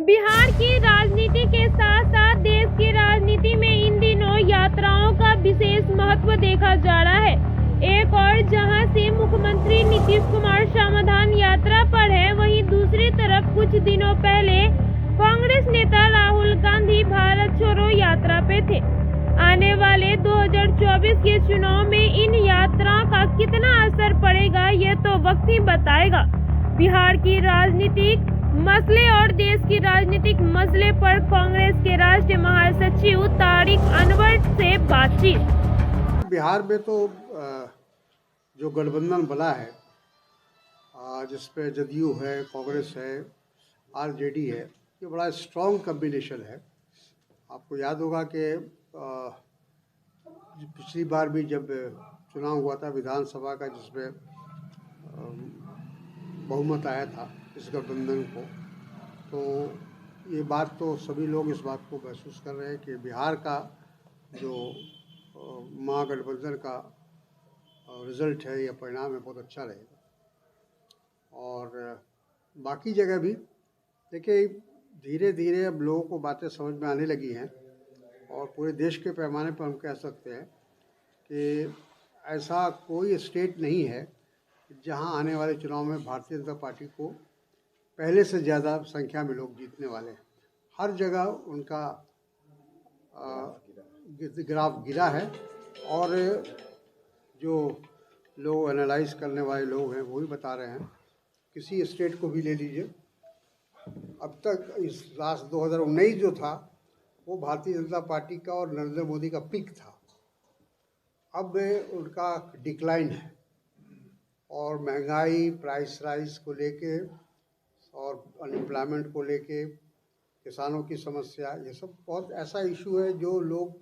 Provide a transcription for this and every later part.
बिहार की राजनीति के साथ साथ देश की राजनीति में इन दिनों यात्राओं का विशेष महत्व देखा जा रहा है। एक और जहां से मुख्यमंत्री नीतीश कुमार समाधान यात्रा पर है, वहीं दूसरी तरफ कुछ दिनों पहले कांग्रेस नेता राहुल गांधी भारत छोड़ो यात्रा पे थे। आने वाले 2024 के चुनाव में इन यात्राओं का कितना असर पड़ेगा, ये तो वक्त ही बताएगा। बिहार की राजनीतिक मसले और देश की राजनीतिक मसले पर कांग्रेस के राष्ट्रीय महासचिव तारिक अनवर से बातचीत। बिहार में तो जो गठबंधन बना है, जिसपे जदयू है, कांग्रेस है, आरजेडी है, ये बड़ा स्ट्रॉन्ग कॉम्बिनेशन है। आपको याद होगा कि पिछली बार भी जब चुनाव हुआ था विधानसभा का, जिसमें बहुमत आया था इस गठबंधन को, तो ये बात तो सभी लोग इस बात को महसूस कर रहे हैं कि बिहार का जो महागठबंधन का रिज़ल्ट है या परिणाम है, बहुत अच्छा रहेगा। और बाकी जगह भी देखिए, धीरे धीरे अब लोगों को बातें समझ में आने लगी हैं और पूरे देश के पैमाने पर हम कह सकते हैं कि ऐसा कोई स्टेट नहीं है जहां आने वाले चुनाव में भारतीय जनता पार्टी को पहले से ज़्यादा संख्या में लोग जीतने वाले हैं। हर जगह उनका ग्राफ गिरा है और जो लोग एनालाइज करने वाले लोग हैं वो भी बता रहे हैं। किसी स्टेट को भी ले लीजिए, अब तक इस लास्ट 2019 जो था वो भारतीय जनता पार्टी का और नरेंद्र मोदी का पीक था। अब उनका डिक्लाइन है और महंगाई, प्राइस राइज को लेके और अनएम्प्लॉयमेंट को लेके, किसानों की समस्या, ये सब बहुत ऐसा इशू है जो लोग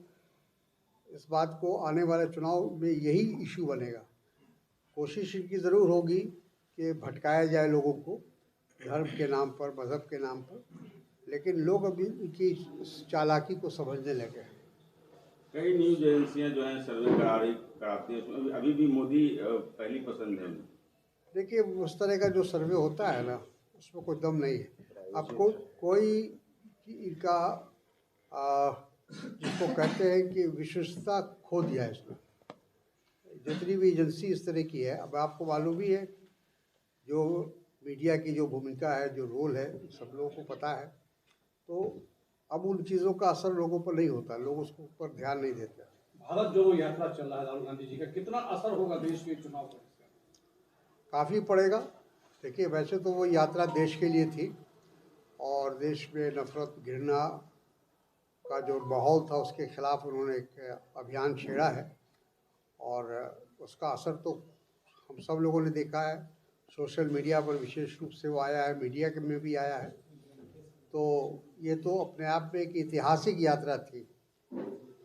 इस बात को आने वाले चुनाव में यही इशू बनेगा। कोशिश इनकी ज़रूर होगी कि भटकाया जाए लोगों को धर्म के नाम पर, मज़हब के नाम पर, लेकिन लोग अभी इनकी चालाकी को समझने लगे हैं। कई न्यूज एजेंसियां जो हैं सर्वे कराती हैं, उसमें अभी भी मोदी पहली पसंद है। देखिए, उस तरह का जो सर्वे होता है ना, उसमें कोई दम नहीं है। आपको कोई इनका जिसको कहते हैं कि विश्वसनीयता खो दिया है इसमें। जितनी भी एजेंसी इस तरह की है, अब आपको मालूम ही है जो मीडिया की जो भूमिका है, जो रोल है, सब लोगों को पता है। तो अब उन चीज़ों का असर लोगों पर नहीं होता, लोग उसको ऊपर ध्यान नहीं देते। भारत जोड़ो यात्रा चल रहा है राहुल गांधी जी का, कितना असर होगा देश के चुनाव पर? काफ़ी पड़ेगा। देखिए, वैसे तो वो यात्रा देश के लिए थी और देश में नफरत, घृणा का जो माहौल था उसके खिलाफ उन्होंने एक अभियान छेड़ा है और उसका असर तो हम सब लोगों ने देखा है। सोशल मीडिया पर विशेष रूप से वो आया है, मीडिया के में भी आया है। तो ये तो अपने आप में एक ऐतिहासिक यात्रा थी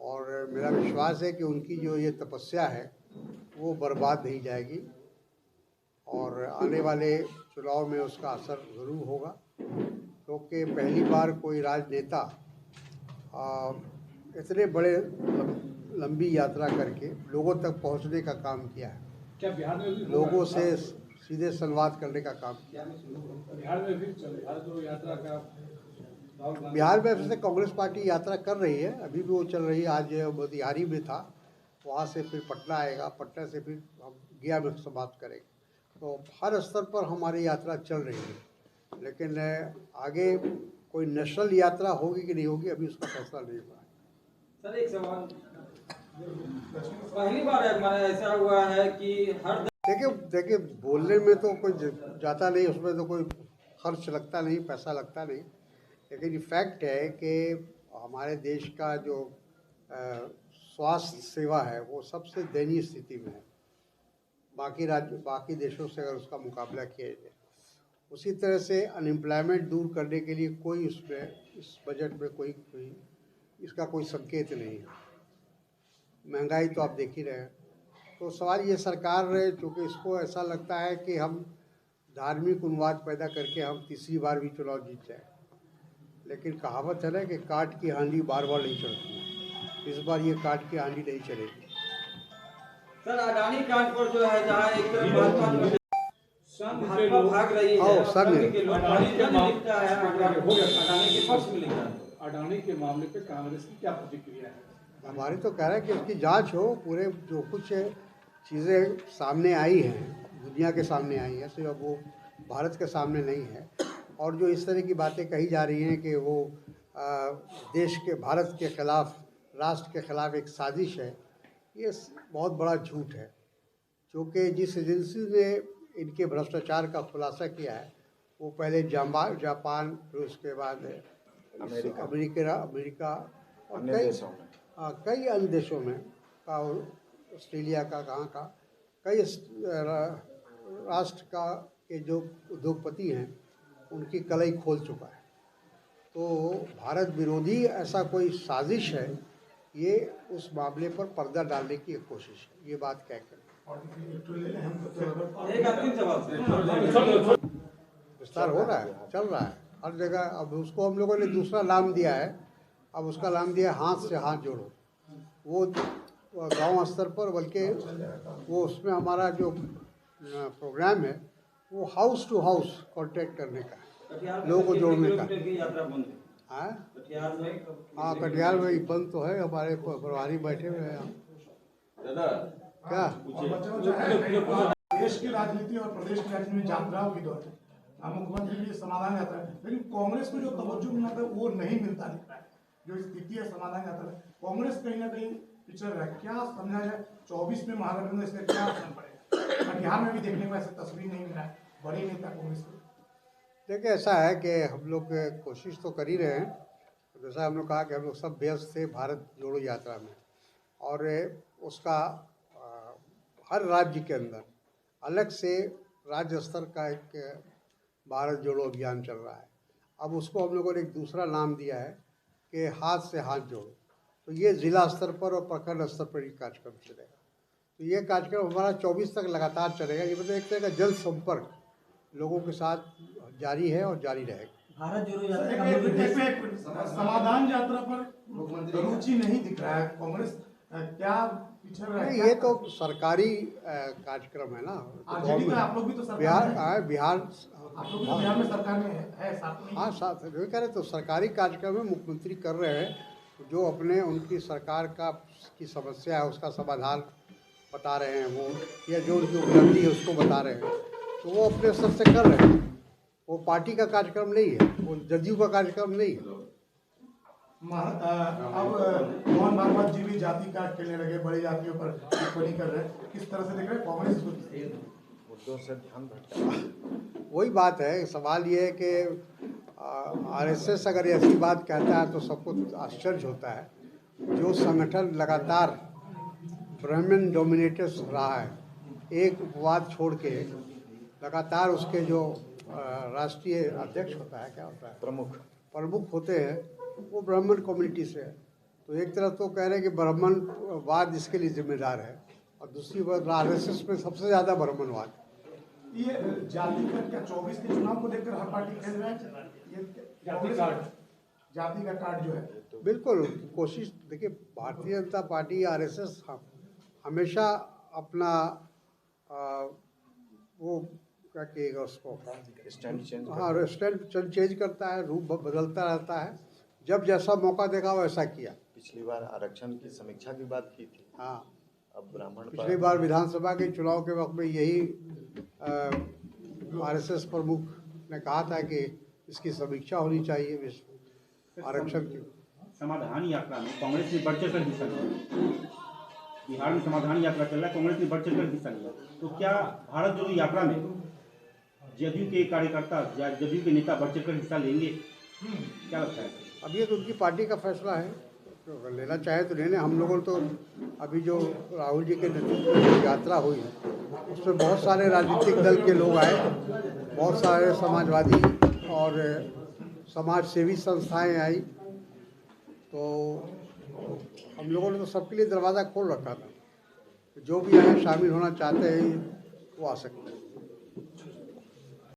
और मेरा विश्वास है कि उनकी जो ये तपस्या है वो बर्बाद नहीं जाएगी और आने वाले चुनाव में उसका असर ज़रूर होगा, क्योंकि पहली बार कोई राजनेता इतने बड़े लंबी यात्रा करके लोगों तक पहुंचने का काम किया है। क्या बिहार में भी लोगों से सीधे संवाद करने का काम किया। बिहार में भी भारत जोड़ो यात्रा का बिहार में वैसे कांग्रेस पार्टी यात्रा कर रही है, अभी भी वो चल रही है। आज मोतिहारी में था, वहाँ से फिर पटना आएगा, पटना से फिर हम गया में समाप्त करेंगे। तो हर स्तर पर हमारी यात्रा चल रही है, लेकिन आगे कोई नेशनल यात्रा होगी कि नहीं होगी, अभी उसका फैसला नहीं हुआ है। सर, एक सवाल, पहली बार हमारा ऐसा हुआ है कि हर देखिए बोलने में तो कोई जाता नहीं, उसमें तो कोई खर्च लगता नहीं, पैसा लगता नहीं, लेकिन ये फैक्ट है कि हमारे देश का जो स्वास्थ्य सेवा है वो सबसे दयनीय स्थिति में है बाकी देशों से अगर उसका मुकाबला किया जाए। उसी तरह से अनएम्प्लॉयमेंट दूर करने के लिए कोई उसमें इस बजट में कोई इसका कोई संकेत नहीं है। महंगाई तो आप देख ही रहे हैं। तो सवाल ये सरकार रहे, चूँकि इसको ऐसा लगता है कि हम धार्मिक उन्माद पैदा करके हम तीसरी बार भी चुनाव जीत जाए, लेकिन कहावत है ना कि काट की हांडी बार बार नहीं चढ़ती। इस बार ये काट की हांडी नहीं चलेगी। सर, अडानी कांड पर जो है, जहाँ एक तरफ संघ के भाजपा लोग भाग रही आओ, है संघ संघ के लोग अडानी के अडानी लिखता है अडानी के पक्ष में लिखा है। अडानी के मामले पे कांग्रेस की क्या प्रतिक्रिया है? हमारी तो कह रहे हैं कि उसकी जांच हो, पूरे जो कुछ चीज़ें सामने आई हैं दुनिया के सामने आई हैं, सिर्फ वो भारत के सामने नहीं है। और जो इस तरह की बातें कही जा रही हैं कि वो देश के भारत के ख़िलाफ़, राष्ट्र के ख़िलाफ़ एक साजिश है, ये बहुत बड़ा झूठ है। क्योंकि जिस एजेंसी ने इनके भ्रष्टाचार का खुलासा किया है वो पहले जापान, फिर उसके बाद अमेरिका और कई अन्य देशों में का, ऑस्ट्रेलिया का, कहाँ का, कई राष्ट्र का के जो उद्योगपति हैं उनकी कलई खोल चुका है। तो भारत विरोधी ऐसा कोई साजिश है, ये उस मामले पर पर्दा डालने की एक कोशिश है। ये बात कह कर एक अंतिम सवाल विस्तार हो रहा है, चल रहा है हर जगह। अब उसको हम लोगों ने दूसरा नाम दिया है, अब उसका नाम दिया है हाथ से हाथ जोड़ो। वो गांव स्तर पर, बल्कि वो उसमें हमारा जो प्रोग्राम है वो हाउस टू हाउस कांटेक्ट करने का है, लोगों को जोड़ने का। यात्रा बंद है हाँ कटिहार में। हाँ, कटिहार में बंद तो है, हमारे प्रभारी बैठे हुए हैं। दादा क्या देश की राजनीति और प्रदेश की राजनीति में यात्राओं की दौर है, मुख्यमंत्री के लिए समाधान यात्रा है, लेकिन कांग्रेस को जो तवज्जो मिलना था वो नहीं मिलता दिख रहा है। जो स्थिति है समाधान यात्रा है, कांग्रेस कहीं ना कहीं पिछड़ रहा है। क्या समझा जाए 24 में महागठबंधन इसका क्या असर पड़ेगा? कटिहार में भी देखने को ऐसा तस्वीर नहीं मिला है बड़े नेता कांग्रेस को। देखिए, ऐसा है कि हम लोग कोशिश तो कर ही रहे हैं। जैसा हम लोग कहा कि हम लोग सब व्यस्त थे भारत जोड़ो यात्रा में, और उसका हर राज्य के अंदर अलग से राज्य स्तर का एक भारत जोड़ो अभियान चल रहा है। अब उसको हम लोगों ने एक दूसरा नाम दिया है कि हाथ से हाथ जोड़ो। तो ये ज़िला स्तर पर और प्रखंड स्तर पर ये कार्यक्रम चलेगा। तो ये कार्यक्रम हमारा 24 तक लगातार चलेगा। ये मतलब एक तरह का जल संपर्क लोगों के साथ जारी है और जारी रहेगा। भारत जोड़ो समाधान यात्रा पर रुचि नहीं दिख रहा है कांग्रेस, क्या पिछड़ रहा है? नहीं, ये तो सरकारी कार्यक्रम है ना। आरजेडी का आप लोग भी तो सरकार बिहार में हैं। बिहार आप लोग भी तो बिहार में सरकार में है साथ में। हाँ, साथ जो कह रहे तो सरकारी कार्यक्रम में मुख्यमंत्री कर रहे हैं, जो अपने उनकी सरकार का की समस्या है उसका समाधान बता रहे हैं वो, या जो उनकी उपलब्धि है उसको बता रहे हैं। तो वो अपने स्तर से कर रहे हैं। वो पार्टी का कार्यक्रम नहीं है, वो जदयू का कार्यक्रम नहीं है। अब मोहन भागवत जी भी जाति काट खेलने लगे, बड़ी जातियों पर टिप्पणी कर रहे हैं। किस तरह से देख रहे हैं कांग्रेस को? मुद्दों से ध्यान भटका। वही बात है। सवाल ये है कि आरएसएस अगर ऐसी बात कहता है तो सबको आश्चर्य होता है। जो संगठन लगातार ब्राह्मण डोमिनेटेड रहा है, एक उपवाद छोड़ के लगातार उसके जो राष्ट्रीय अध्यक्ष होता है, क्या होता है, प्रमुख होते हैं, वो ब्राह्मण कम्युनिटी से है। तो एक तरफ तो कह रहे हैं कि ब्राह्मणवाद इसके लिए जिम्मेदार है, और दूसरी बात आरएसएस में सबसे ज़्यादा ब्राह्मणवाद। ये जाति का क्या 24 के चुनाव को देखकर हर पार्टी खेल रहा है? ये जाति का कार्ड जो है, बिल्कुल कोशिश। देखिए, भारतीय जनता पार्टी, आरएसएस हमेशा अपना वो क्या कहेगा उसको, स्टैंड चेंज हाँ, स्टैंड चेंज करता है, रूप बदलता रहता है। जब जैसा मौका देखा वैसा किया। पिछली बार आरक्षण की समीक्षा की बात की थी, हाँ, अब ब्राह्मण पिछली बार विधानसभा के चुनाव के वक्त में यही आरएसएस प्रमुख ने कहा था कि इसकी समीक्षा होनी चाहिए आरक्षण की। समाधान यात्रा में कांग्रेस ने बढ़ चढ़कर हिस्सा लिया। बिहार में समाधान यात्रा चल रहा है, कांग्रेस ने बढ़ चढ़कर हिस्सा लिया। तो क्या भारत जोड़ो यात्रा में जदयू के कार्यकर्ता या जदयू के नेता बढ़ चढ़कर हिस्सा लेंगे? क्या लगता है? अब ये तो उनकी पार्टी का फैसला है, तो अगर लेना चाहे तो लेने। हम लोगों ने तो अभी जो राहुल जी के नेतृत्व में जो यात्रा हुई उसमें बहुत सारे राजनीतिक दल के लोग आए, बहुत सारे समाजवादी और समाज सेवी संस्थाएं आई। तो हम लोगों ने तो सबके लिए दरवाज़ा खोल रखा था। जो भी आए शामिल होना चाहते हैं वो आ सकते हैं।